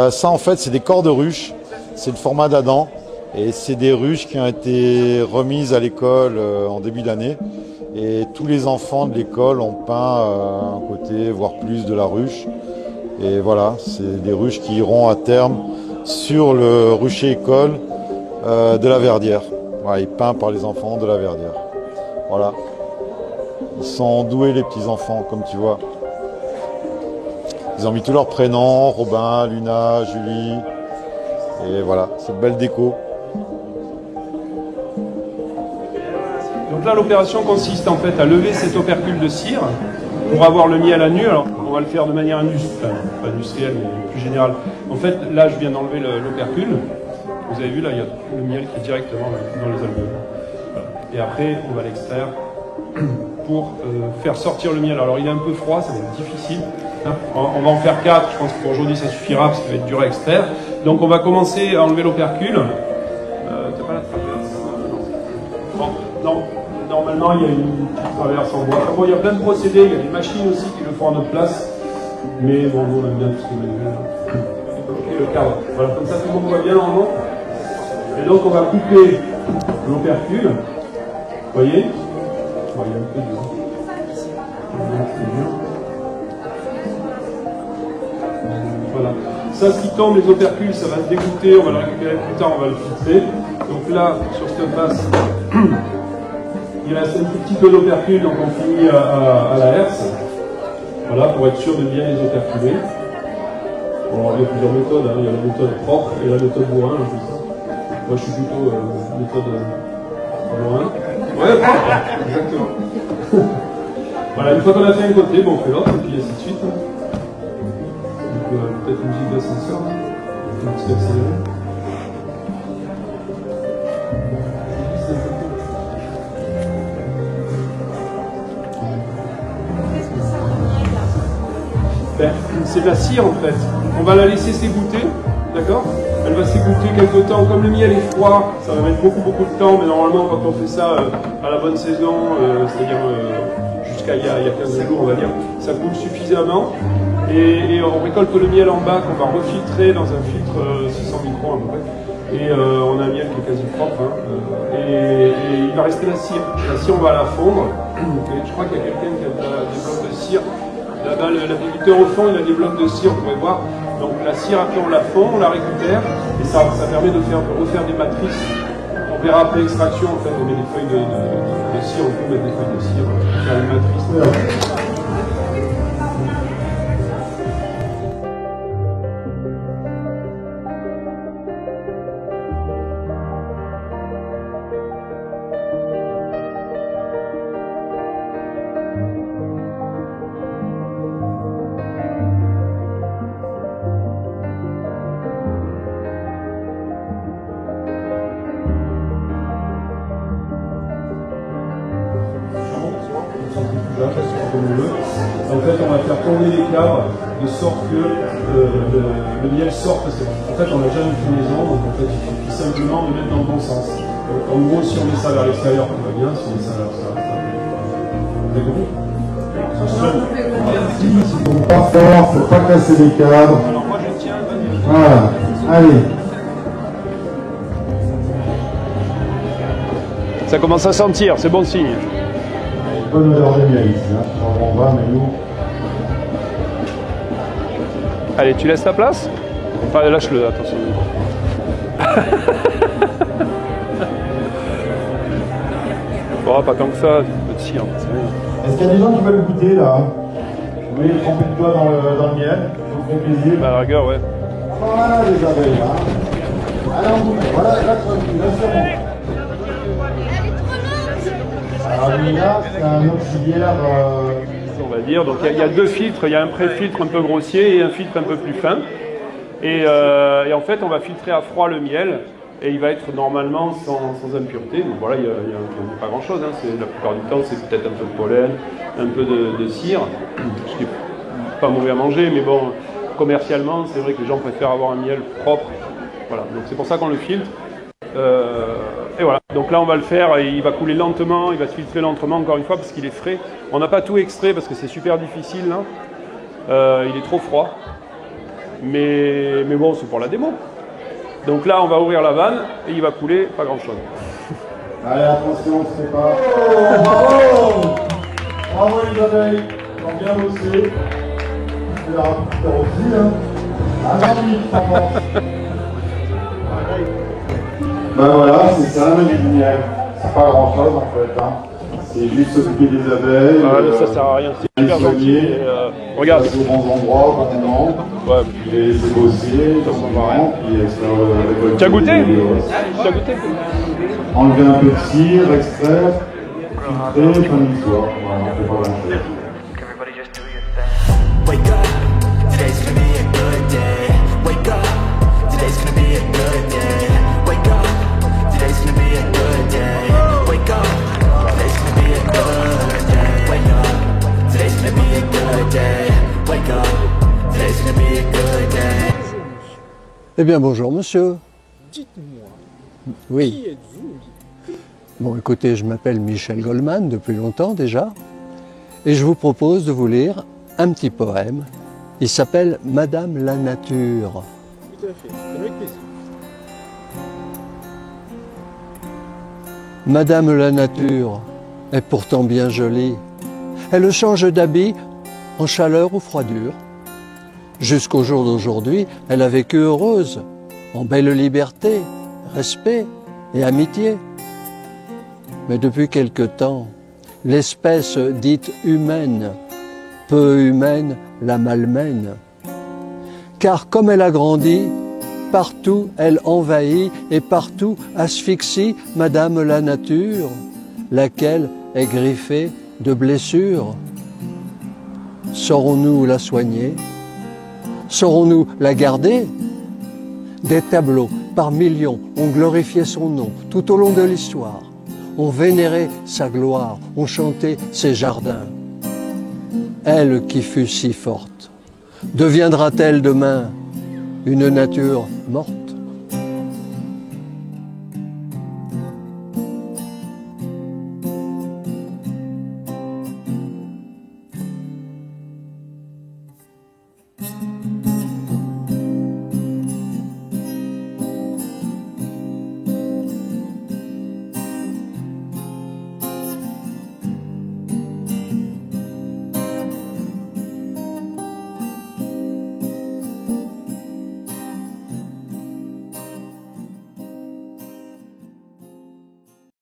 Ça en fait c'est des corps de ruches, c'est le format d'Adam et c'est des ruches qui ont été remises à l'école en début d'année et tous les enfants de l'école ont peint un côté voire plus de la ruche et voilà, c'est des ruches qui iront à terme sur le rucher école de la Verdière. Voilà, il est peint par les enfants de la Verdière. Voilà, ils sont doués les petits enfants comme tu vois. Ils ont mis tous leurs prénoms, Robin, Luna, Julie. Et voilà, cette belle déco. Donc là, l'opération consiste en fait à lever cet opercule de cire pour avoir le miel à nu. Alors, on va le faire de manière pas industrielle, mais plus générale. En fait, là, je viens d'enlever l'opercule. Vous avez vu, là, il y a le miel qui est directement dans les alvéoles. Voilà. Et après, on va l'extraire pour faire sortir le miel. Alors, il est un peu froid, ça va être difficile. On va en faire 4, je pense que pour aujourd'hui ça suffira parce qu'il va être dur à extraire. Donc on va commencer à enlever l'opercule. T'as pas la traverse? Non, normalement il y a une petite traverse en bois. Bon, il y a plein de procédés, il y a des machines aussi qui le font à notre place. Mais bon, nous on aime bien tout ce qui est manuel. Et le cadre. Voilà, comme ça tout le monde voit bien normalement. Et donc on va couper l'opercule. Vous voyez? Bon, il y a un peu de... Voilà. Ça, ce qui tombe, les opercules, ça va se dégoûter, on va le récupérer plus tard, on va le filtrer. Donc là, sur cette face, il reste un petit peu d'opercule, donc on finit à la herse. Voilà, pour être sûr de bien les operculer. Bon, il y a plusieurs méthodes, hein. Il y a la méthode propre et la méthode bourrin. Moi, je suis plutôt méthode bourrin. Ouais, propre, exactement. Voilà, une fois qu'on a fait un côté, bon, on fait l'autre, et puis ainsi de suite. Peut-être une musique d'ascenseur, un petit accéléré. Ben, c'est de la cire en fait. On va la laisser s'égoutter, d'accord? Elle va s'égoutter quelque temps. Comme le miel est froid, ça va mettre beaucoup de temps, mais normalement quand on fait ça à la bonne saison, c'est-à-dire jusqu'à il y a 15 jours on va dire, ça coule suffisamment. Et on récolte le miel en bas qu'on va refiltrer dans un filtre 600 microns à peu près. Et on a un miel qui est quasi propre. Hein, et il va rester la cire. La cire, on va la fondre. Et je crois qu'il y a quelqu'un qui a des blocs de cire. Là-bas, l'habiliteur au fond, il a des blocs de cire, vous pouvez voir. Donc la cire, après, on la fond, on la récupère. Et ça permet de refaire des matrices. On verra après extraction, en fait, on met des feuilles de cire, on peut mettre des feuilles de cire pour faire une matrice. En fait, on va faire tourner les cadres de sorte que le miel sorte. Parce qu'en fait, on n'a jamais une finaison, donc en fait, il suffit simplement de mettre dans le bon sens. Donc, en gros, si on met ça vers l'extérieur, tout va bien. Si on met ça vers l'extérieur, vous avez compris? Faut pas fort, faut pas casser les cadres. Alors moi, je tiens. Voilà, allez. Ça commence à sentir, c'est bon signe. Bonne odeur de miel ici, hein. On va, mais nous... Allez, tu laisses la place? Enfin, lâche-le, attention. Bon, pas tant que ça, petit. Hein, est-ce qu'il y a des gens qui veulent goûter là? Vous voulez tremper le doigt dans le miel? Ça vous fait plaisir? Bah, à la rigueur, ouais. Voilà les abeilles, hein. Allez, on goûte. Voilà, là c'est bon. Alors là, c'est un auxiliaire on va dire. Donc il y a deux filtres, il y a un pré-filtre un peu grossier et un filtre un peu plus fin. Et en fait, on va filtrer à froid le miel et il va être normalement sans impureté. Donc voilà, il n'y a pas grand-chose. Hein. La plupart du temps, c'est peut-être un peu de pollen, un peu de cire, ce qui n'est pas mauvais à manger, mais bon, commercialement, c'est vrai que les gens préfèrent avoir un miel propre. Voilà, donc c'est pour ça qu'on le filtre. Et voilà, donc là on va le faire, et il va couler lentement, il va se filtrer lentement encore une fois parce qu'il est frais. On n'a pas tout extrait parce que c'est super difficile là. Il est trop froid. Mais bon, c'est pour la démo. Donc là on va ouvrir la vanne et il va couler pas grand chose. Allez, attention, c'est pas. Oh, bravo! Bravo les abeilles, ils ont bien bossé. C'est la aussi, hein. Ah non, oui, ça pense. Ben voilà, c'est ça le miel. C'est pas grand chose en fait. Hein. C'est juste s'occuper des abeilles. Ah, ça sert à rien, c'est super gentil. Regarde. Aux bons endroits, bon moment. Ouais. Puis les bosser, ça s'en va rien. Tu as goûté? Tu as goûté? Enlever un peu de cire, extraire, filtrer, fin de l'histoire. Voilà, on fait pas grand chose. Wake up, today's gonna be a good day. Wake up, today's gonna be a good day. Wake up, today's gonna be a good day. Wake up, today's gonna be a good day. Wake up, today's gonna be a good day. Wake up, today's gonna be a good day. Eh bien bonjour monsieur. Dites-moi, Oui. qui êtes-vous? Bon écoutez, je m'appelle Michel Goldman depuis longtemps déjà. Et je vous propose de vous lire un petit poème. Il s'appelle Madame la Nature. Tout à fait, avec plaisir. Madame la Nature est pourtant bien jolie. Elle change d'habit en chaleur ou froidure. Jusqu'au jour d'aujourd'hui, elle a vécu heureuse, en belle liberté, respect et amitié. Mais depuis quelque temps, l'espèce dite humaine, peu humaine, la malmène. Car comme elle a grandi, partout elle envahit et partout asphyxie Madame la Nature, laquelle est griffée de blessures. Saurons-nous la soigner? Saurons-nous la garder? Des tableaux par millions ont glorifié son nom tout au long de l'histoire, ont vénéré sa gloire, ont chanté ses jardins. Elle qui fut si forte, deviendra-t-elle demain une nature morte?